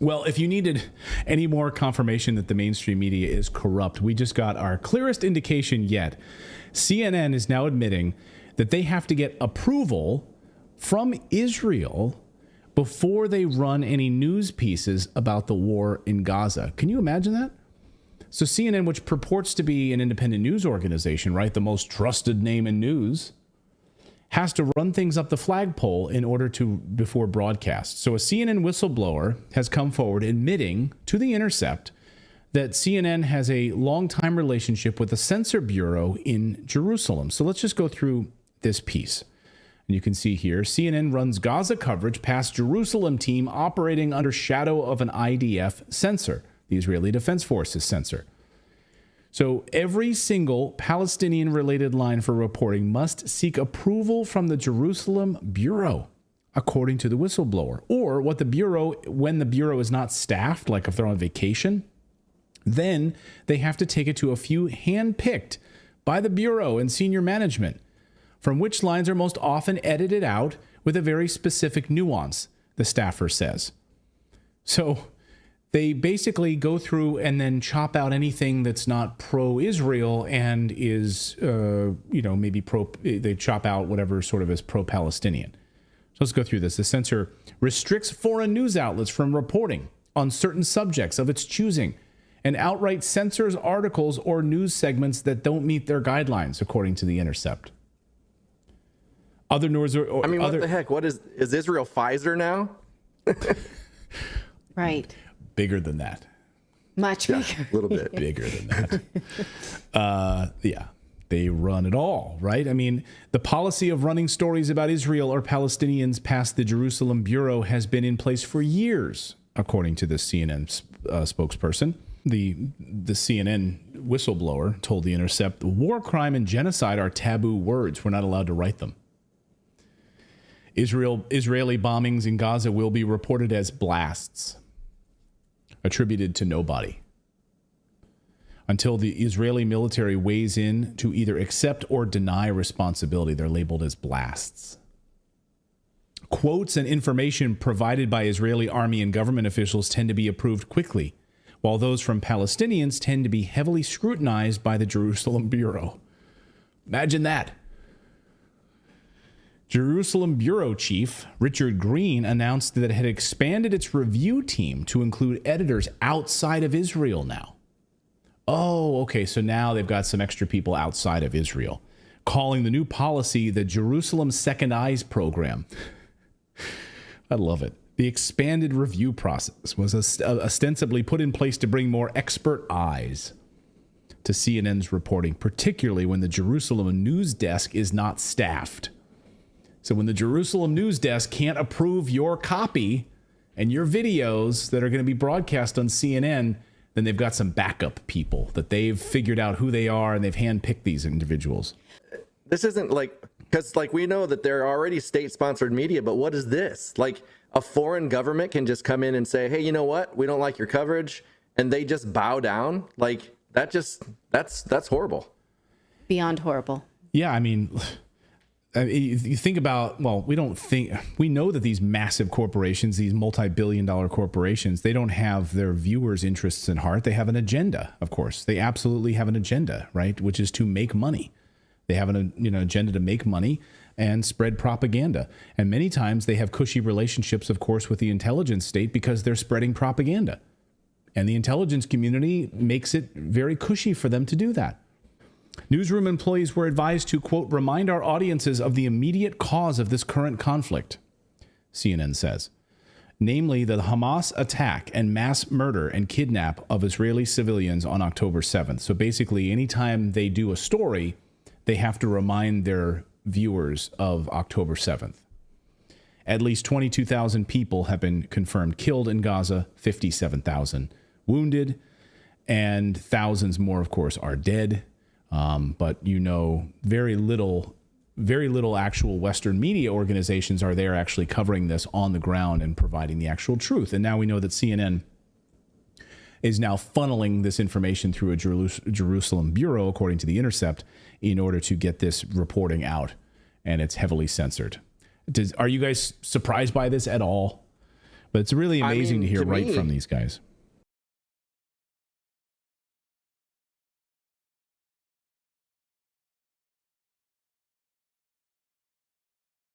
Well, if you needed any more confirmation that the mainstream media is corrupt, we just got our clearest indication yet. CNN is now admitting that they have to get approval from Israel before they run any news pieces about the war in Gaza. Can you imagine that? So CNN, which purports to be an independent news organization, right, the most trusted name in news, has to run things up the flagpole in order to before broadcast. So a CNN whistleblower has come forward admitting to The Intercept that CNN has a long-time relationship with the Censor Bureau in Jerusalem. So let's just go through this piece. And you can see here, CNN runs Gaza coverage past Jerusalem team operating under shadow of an IDF censor, the Israeli Defense Forces censor. So every single Palestinian-related line for reporting must seek approval from the Jerusalem Bureau, according to the whistleblower. Or what the Bureau, when the Bureau is not staffed, like if they're on vacation, then they have to take it to a few hand-picked by the Bureau and senior management, from which lines are most often edited out with a very specific nuance, the staffer says. So they basically go through and then chop out anything that's not pro-Israel and is, maybe they chop out whatever sort of is pro-Palestinian. So let's go through this. The censor restricts foreign news outlets from reporting on certain subjects of its choosing and outright censors articles or news segments that don't meet their guidelines, according to The Intercept. Other news what the heck? What is Israel Pfizer now? Right. Bigger than that. Much bigger. A little bit. Bigger than that. They run it all, right? I mean, the policy of running stories about Israel or Palestinians past the Jerusalem Bureau has been in place for years, according to the CNN spokesperson. The CNN whistleblower told The Intercept, war crime and genocide are taboo words. We're not allowed to write them. Israeli bombings in Gaza will be reported as blasts, attributed to nobody, until the Israeli military weighs in to either accept or deny responsibility. They're labeled as blasts. Quotes and information provided by Israeli army and government officials tend to be approved quickly, while those from Palestinians tend to be heavily scrutinized by the Jerusalem Bureau. Imagine that. Jerusalem Bureau Chief Richard Green announced that it had expanded its review team to include editors outside of Israel now. Oh, okay, so now they've got some extra people outside of Israel, calling the new policy the Jerusalem Second Eyes program. I love it. The expanded review process was ostensibly put in place to bring more expert eyes to CNN's reporting, particularly when the Jerusalem news desk is not staffed. So when the Jerusalem news desk can't approve your copy and your videos that are going to be broadcast on CNN, then they've got some backup people that they've figured out who they are and they've handpicked these individuals. This isn't because we know that there are already state-sponsored media, but what is this? Like a foreign government can just come in and say, hey, you know what? We don't like your coverage. And they just bow down. Like that's horrible. Beyond horrible. Yeah. I mean, you think about, we know that these massive corporations, these multi-billion-dollar corporations, they don't have their viewers' interests in heart. They have an agenda, of course. They absolutely have an agenda, right? Which is to make money. They have an agenda to make money and spread propaganda. And many times they have cushy relationships, of course, with the intelligence state because they're spreading propaganda. And the intelligence community makes it very cushy for them to do that. Newsroom employees were advised to, quote, remind our audiences of the immediate cause of this current conflict, CNN says, namely the Hamas attack and mass murder and kidnap of Israeli civilians on October 7th. So basically, anytime they do a story, they have to remind their viewers of October 7th. At least 22,000 people have been confirmed killed in Gaza, 57,000 wounded, and thousands more, of course, are dead. But very little actual Western media organizations are there actually covering this on the ground and providing the actual truth. And now we know that CNN is now funneling this information through a Jerusalem bureau, according to The Intercept, in order to get this reporting out. And it's heavily censored. Are you guys surprised by this at all? But it's really amazing mean, to hear to right me- from these guys.